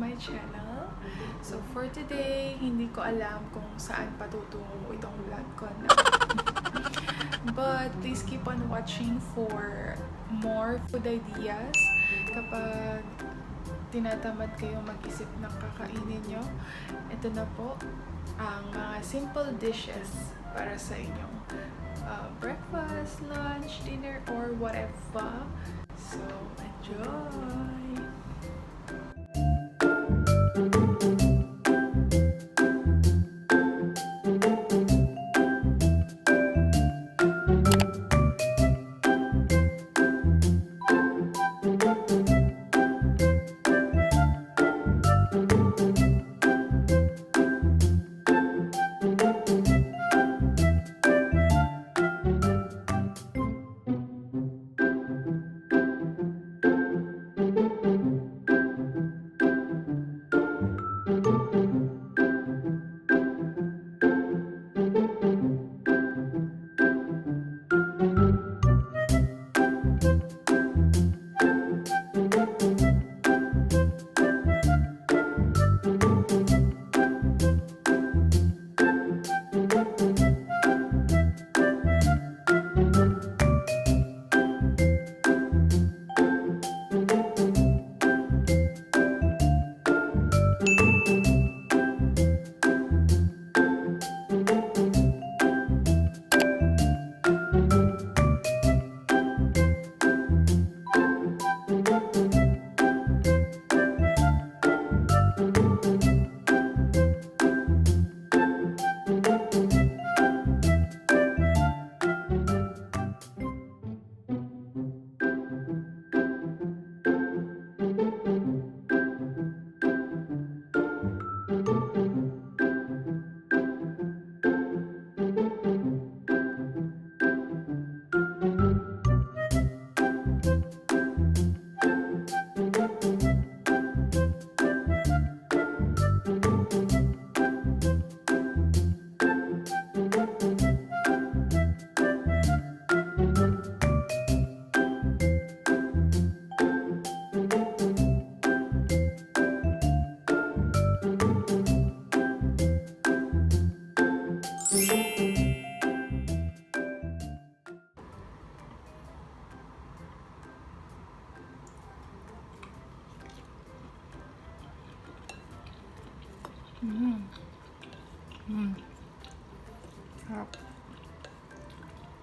my channel. So for today, hindi ko alam kung saan patutungo itong vlog ko na. But please keep on watching for more food ideas. Kapag tinatamad kayo mag-isip ng kakainin nyo, ito na po ang mga simple dishes para sa inyong breakfast, lunch, dinner, or whatever. So, enjoy! Sarap.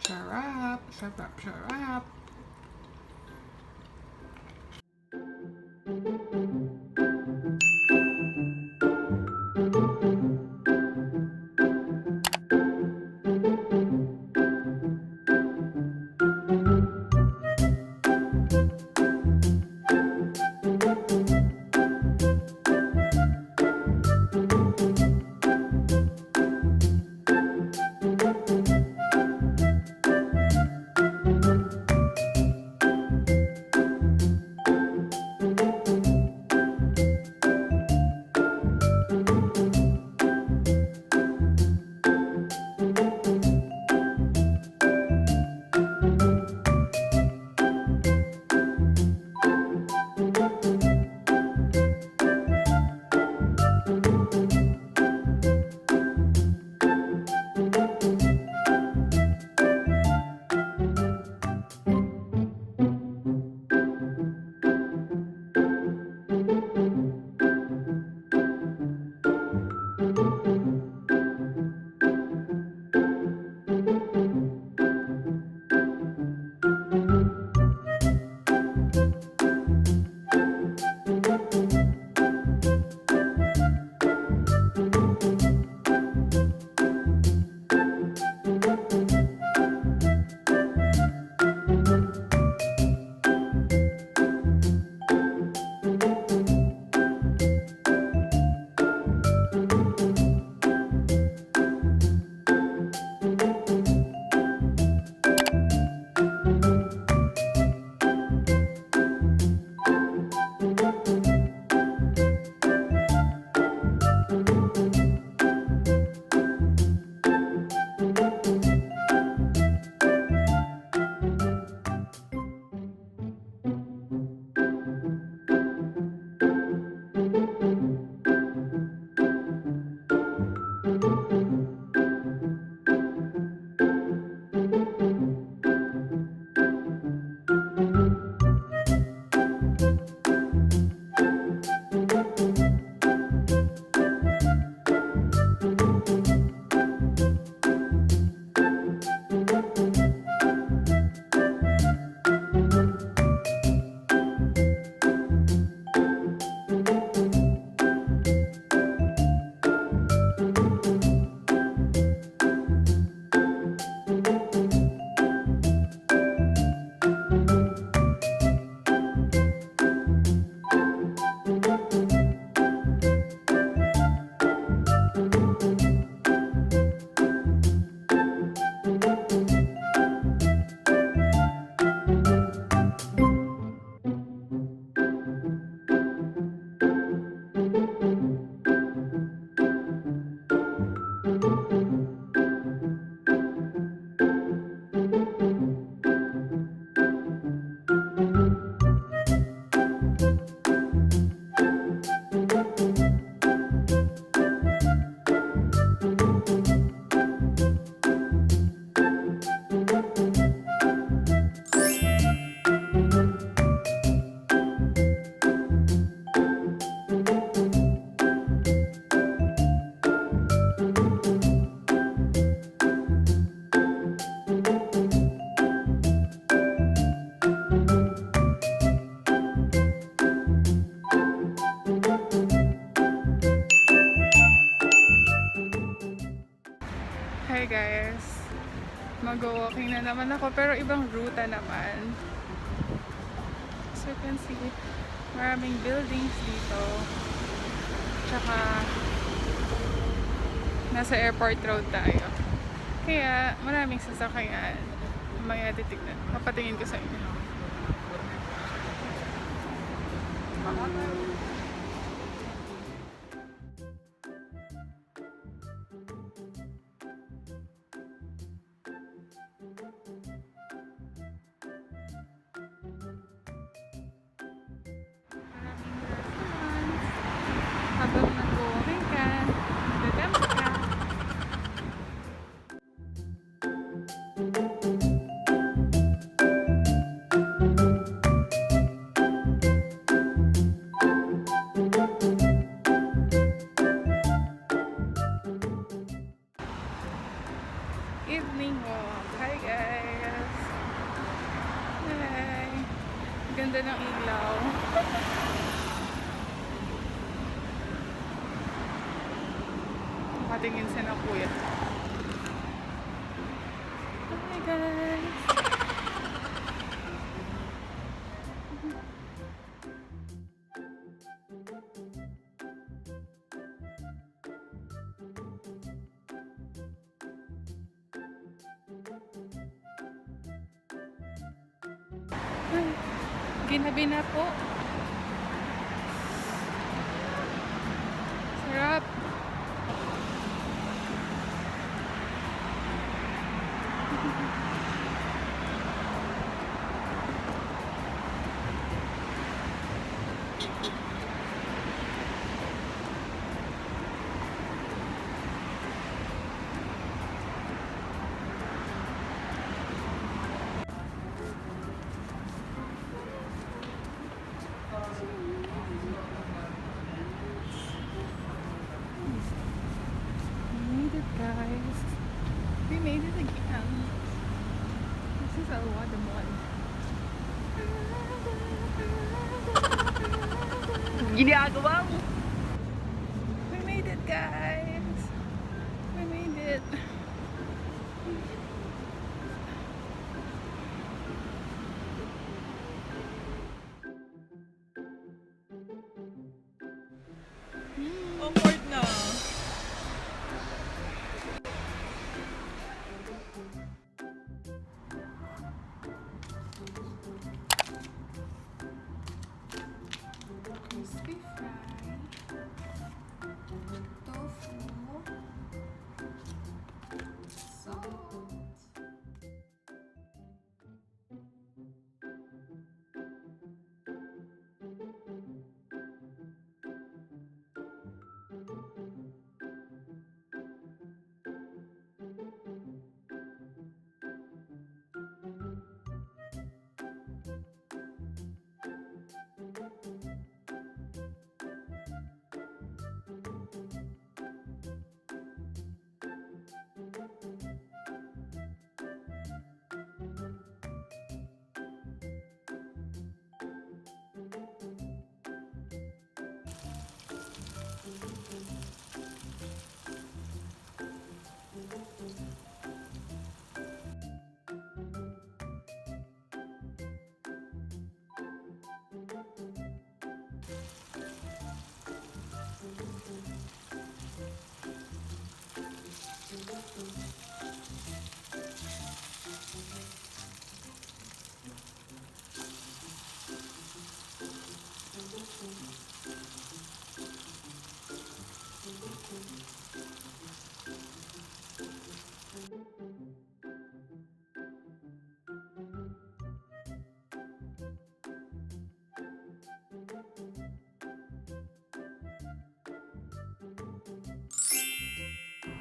Sarap, sarap, sarap. Mag-walking na naman ako, pero ibang ruta naman. So you can see, maraming buildings dito. Tsaka, nasa airport road tayo. Kaya, maraming sasakyan. Mamaya titignan. Papatingin ko sa inyo. Habang nag-walking ka, nagdadamp ka. Evening walk. Hi guys! Hi! Ganda ng ilaw. Patingin siya ng kuya. Hi guys! Ay, ginabi na po. Sarap. Guys, we made it again. This is a Wahda mall. Ginagawa mo. We made it, guys. We made it. Awkward na. Crispy fry, tofu, salt.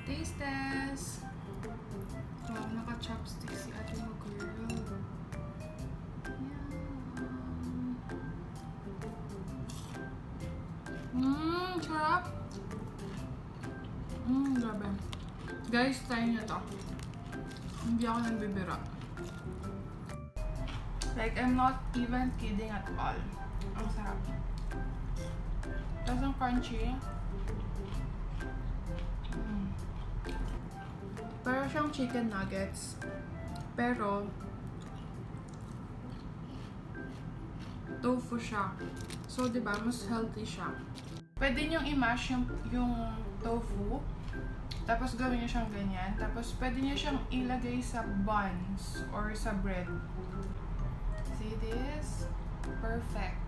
Taste test! Wow, naka-chopstick si ate mo, girl. Sarap! Grabe. Guys, try nyo to. Hindi ako nagbibira. Like, I'm not even kidding at all. Ang sarap. Tapos ang crunchy. Pero siyang chicken nuggets. Pero, tofu siya. So, di ba, mas healthy siya. Pwede niyong i-mash yung tofu. Tapos, gawin niyo siyang ganyan. Tapos, pwede niyo siyang ilagay sa buns or sa bread. See this? Perfect.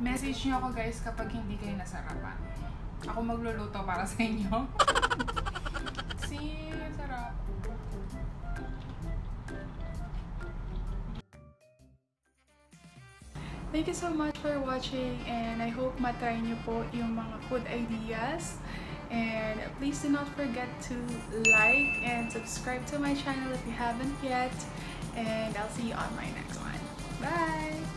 Message niyo ako guys kapag hindi kayo nasarapan. Ako magluluto para sa inyo. See? Sarap. Thank you so much for watching, and I hope matry niyo po yung mga food ideas. And please do not forget to like and subscribe to my channel if you haven't yet. And I'll see you on my next one. Bye!